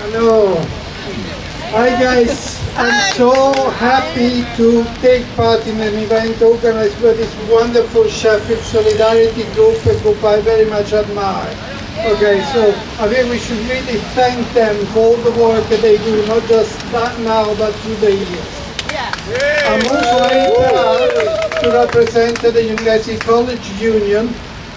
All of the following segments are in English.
Hello. Hi guys. I'm so happy to take part in an event organized by this wonderful Sheffield Solidarity group, a group I very much admire. Okay, so I think we should really thank them for all the work that they do, not just that now, but through the years. I'm also very proud to represent the University College Union,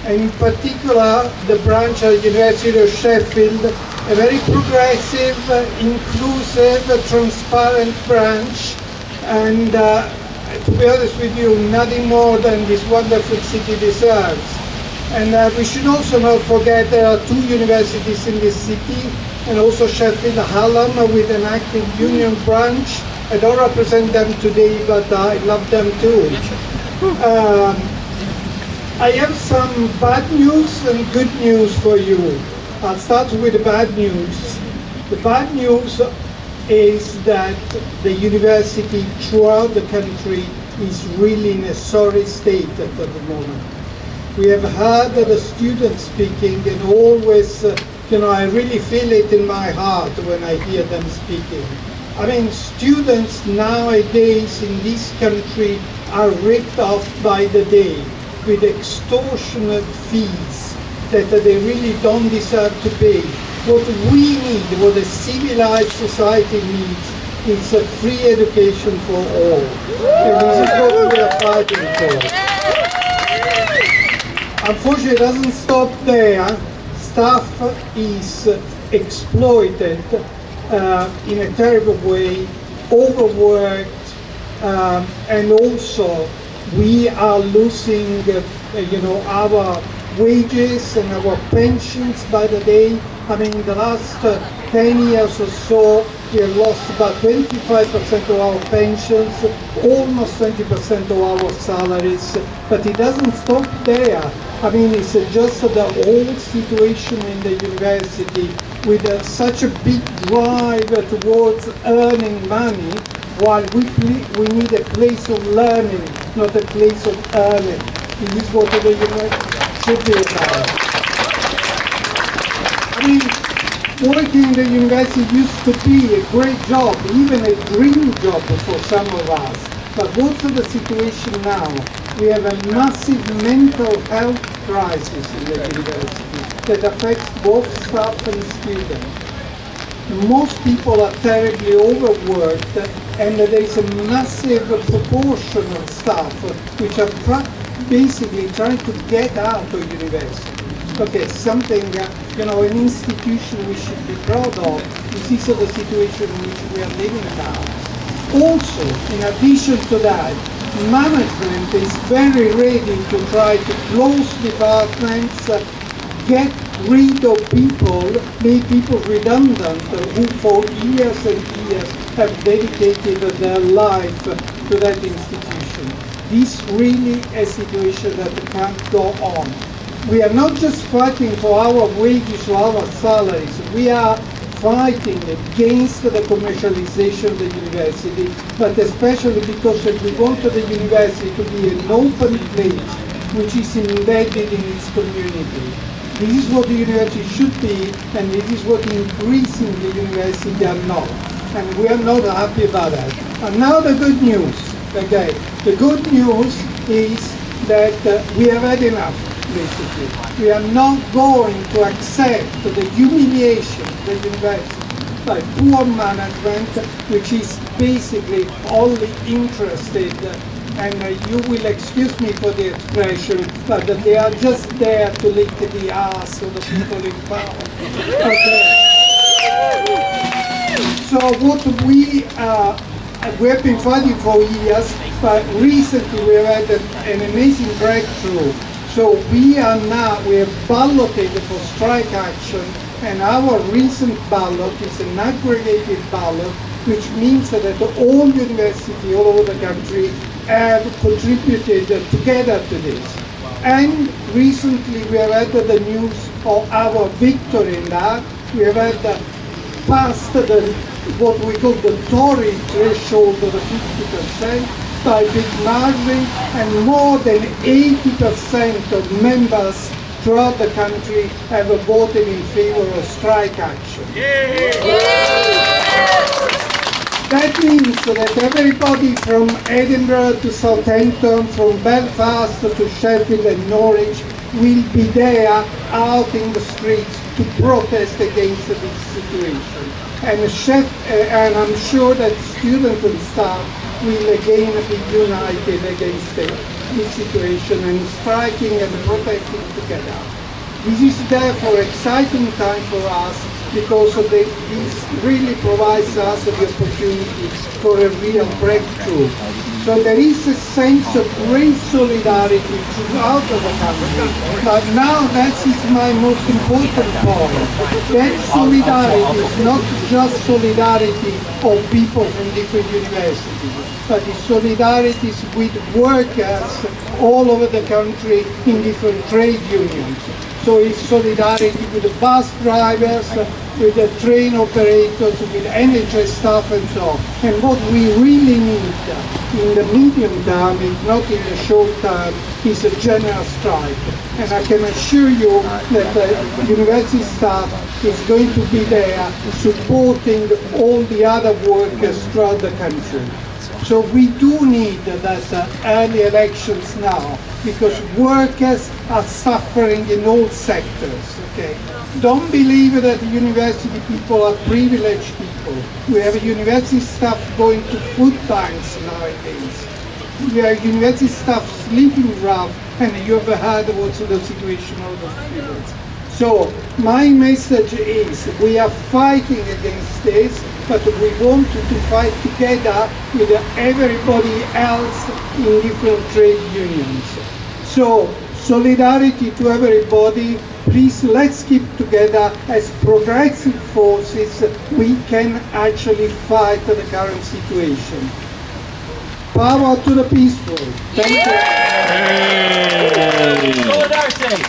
and in particular the branch of the University of Sheffield, a very progressive, inclusive, transparent branch, and to be honest with you, nothing more than this wonderful city deserves. And we should also not forget there are two universities in this city, and also Sheffield Hallam with an active union branch. I don't represent them today, but I love them too. I have some bad news and good news for you. I'll start with the bad news. The bad news is that the university throughout the country is really in a sorry state at the moment. We have heard the students speaking, and always, I really feel it in my heart when I hear them speaking. I mean, students nowadays in this country are ripped off by the day with extortionate fees that they really don't deserve to pay. What we need, what a civilized society needs, is a free education for all. And this is what we are fighting for. Unfortunately, it doesn't stop there. Staff is exploited in a terrible way, overworked, and also we are losing, our wages and our pensions by the day. I mean, in the last 10 years or so, we have lost about 25% of our pensions, almost 20% of our salaries, but it doesn't stop there. I mean, it's just the whole situation in the university with such a big drive towards earning money, while we need a place of learning, not a place of earning. This is what the university should be about. I mean, working in the university used to be a great job, even a dream job for some of us. But what's the situation now? We have a massive mental health crisis in the university that affects both staff and students. Most people are terribly overworked, and there is a massive proportion of staff which are basically trying to get out of university. Okay, something, an institution we should be proud of. This is the situation in which we are living now. Also, in addition to that, management is very ready to try to close departments, get rid of people, make people redundant who for years and years have dedicated their life to that institution. This really a situation that can't go on. We are not just fighting for our wages or our salaries, we are fighting against the commercialization of the university, but especially because we want the university to be an open place which is embedded in its community. This is what the university should be, and this is what increasingly universities are not. And we are not happy about that. And now the good news. Okay, the good news is that we have had enough, basically. We are not going to accept the humiliation of the university by poor management, which is basically only interested, and you will excuse me for the expression, but they are just there to lick the ass of the people in power. Okay. So what we have been fighting for years, but recently we have had an amazing breakthrough. So we have balloted for strike action, and our recent ballot is an aggregated ballot, which means that all universities all over the country have contributed together to this. And recently we have had the news of our victory in that. We have had passed what we call the Tory threshold of the 50% by big margin, and more than 80% of members throughout the country have voted in favor of strike action. Yeah. That means that everybody from Edinburgh to Southampton, from Belfast to Sheffield and Norwich will be there out in the streets to protest against this situation. And I'm sure that students and staff will again be united against this situation and striking and protesting together. This is therefore an exciting time for us because this really provides us the opportunity for a real breakthrough. So there is a sense of great solidarity throughout the country. But now that is my most important point. That solidarity is not just solidarity of people from different universities, but it's solidarity with workers all over the country in different trade unions. So it's solidarity with the bus drivers, with the train operators, with NHS staff and so on. And what we really need in the medium term, if not in the short term, is a general strike. And I can assure you that the university staff is going to be there supporting all the other workers throughout the country. So we do need that early elections now, because workers are suffering in all sectors. Okay, don't believe that university people are privileged people. We have university staff going to food banks nowadays. We have university staff sleeping rough, and you have heard what's the situation of the students. So my message is, we are fighting against this, but we want to fight together with everybody else in different trade unions. So solidarity to everybody. Please, let's keep together as progressive forces. We can actually fight the current situation. Power to the peaceful. Thank you. Solidarity.